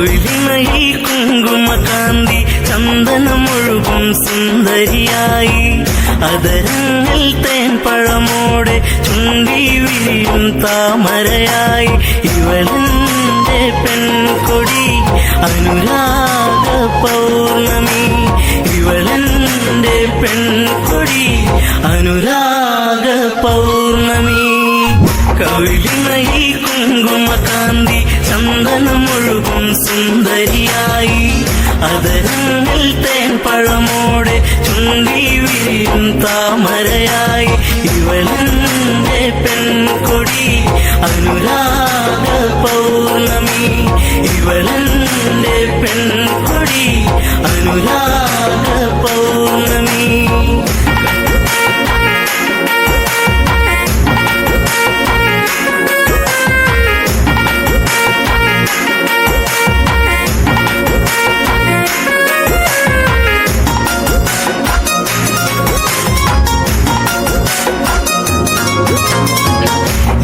കവിളിണയിൽ കുങ്കുമകാന്തി ചന്ദനമൊഴുകും സുന്ദരിയായി അതരങ്ങൾ തേൻപഴമോടെ ചുണ്ടി വിരിയും താമരയായി ഇവളെന്റെ പെൺകൊടി അനുരാഗ പൗർണമി ഇവളെന്റെ പെൺകൊടി അനുരാഗ പൗർണമി കവിളിണയിൽ കുങ്കുമകാന്തി ചന്ദനമൊഴുകും സുന്ദരിയായി അതരങ്ങൾ തേൻപഴമോടെ ചുണ്ടി വിരിയും താമരയായി ഇവളെന്റെ പെൺകൊടി അനുരാഗ പൗർണമി ഇവളെന്റെ പെൺകൊടി അനുരാഗ പൗർണമി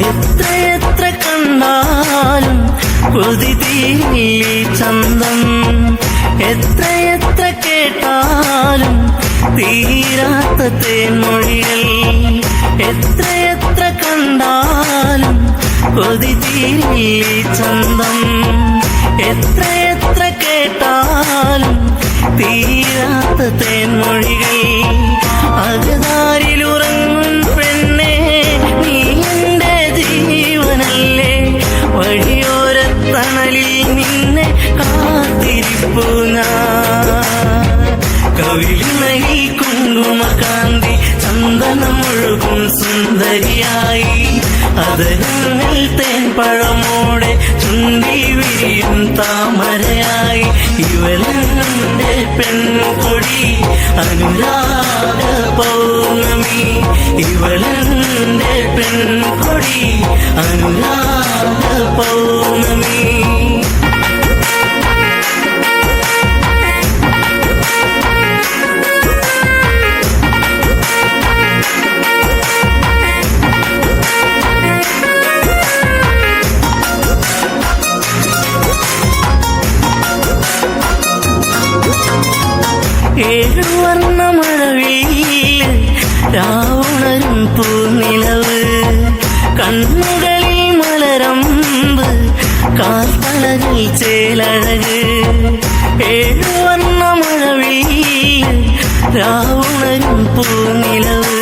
എത്രയെത്ര കണ്ടാലും കൊതി തീരില്ലേ ചന്തം എത്രയെത്ര കേട്ടാലും തീരാത്ത തേൻമൊഴികൾ എത്രയെത്ര കണ്ടാലും കൊതി തീരില്ലേ ചന്തം എത്രയെത്ര കേട്ടാലും തീരാത്ത തേൻമൊഴികൾ അകതാരിലുറങ്ങും പെണ്ണേ നീ എന്റെ ജീവനല്ലേ വഴിയോരത്തണലിൽ നിന്നെ കാത്തിരിപ്പു ഞാൻ കവിളിണയിൽ കുങ്കുമകാന്തി ചന്ദനമൊഴുകും സുന്ദരിയായി അതരങ്ങൾ തേൻപഴമോടെ ചുണ്ടി വിരിയും താമരയായി ഇവളെന്റെ പെൺകൊടി അനുരാഗ പൗർണമി ഇവളെന്റെ പെൺകൊടി അനുരാഗ പൗർണമി ഏഴുവർണ്ണ മഴവിൽ രാവണരും പൂനിലവ് കണ്ണുകളിൽ മലരമ്പ് കാൽത്തളകൾ ചേലഴക് ഏഴുവർണ്ണ മഴവിൽ രാവണരും പൂനിലവ്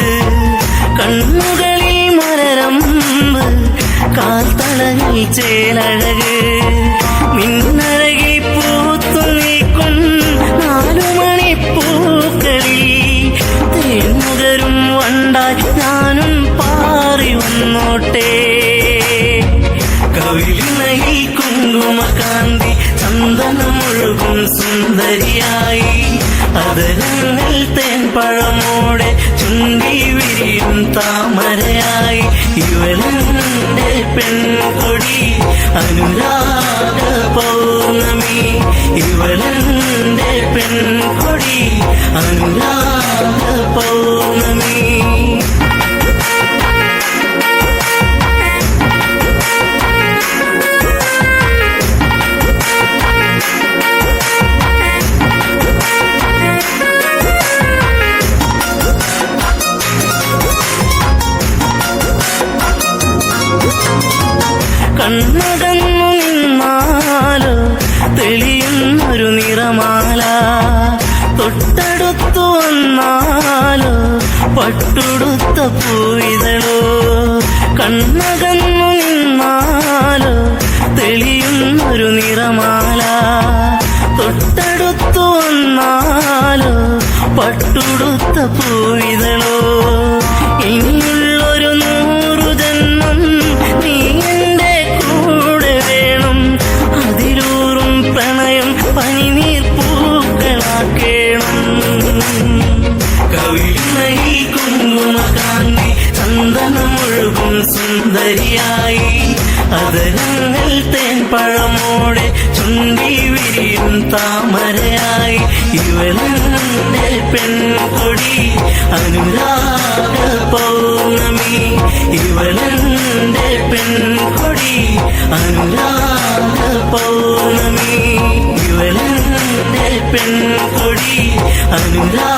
കണ്ണുകളിൽ മലരമ്പ് കാൽത്തളകൾ ചേലഴക് മിന്നഴകി പൂത്തു നീക്കും നാലുമണിപ്പൂക്കളിൽ തേൻമുകരും വണ്ടായി ഞാനും പാറി വന്നോട്ടെ കവിളിണയിൽ കുങ്കുമകാന്തി ചന്ദനമൊഴുകും സുന്ദരിയായി അതരങ്ങൾ തേൻപഴമോടെ ചുണ്ടി വിരിയും താമരയായി ഇവളെന്റെ പെൺകൊടി അനുരാഗ പൗർണമി ഇവളെന്റെ പെൺകൊടി അനുരാഗ പൗർണമി കണ്ണകന്നു നിന്നാലോ തെളിയുന്നൊരു നിറമാല തൊട്ടടുത്തു വന്നാലോ പട്ടുടുത്ത പൂവിതളോ കണ്ണകന്നു നിന്നാലോ തെളിയുന്നൊരു നിറമാല തൊട്ടടുത്തു വന്നാലോ പട്ടുടുത്ത പൂവിതളോ ഇനിയുള്ളൊരു 100 ജന്മം നീ എന്റെ കൂടെ വേണം അതിലൂറും പ്രണയം പനിനീർ പൂക്കളാക്കേണം കവിളിണയിൽ കുങ്കുമകാന്തി ചന്ദനമൊഴുകും സുന്ദരിയായി അതരങ്ങൾ തേൻപഴമോടെ ചുണ്ടി വിരിയും താമരയായി ഇവളെന്റെ പെൺകൊടി അനുരാഗ പൗർണമി ഇവളെന്റെ പെൺകൊടി അനുരാഗ പൗർണമി അനുരാഗ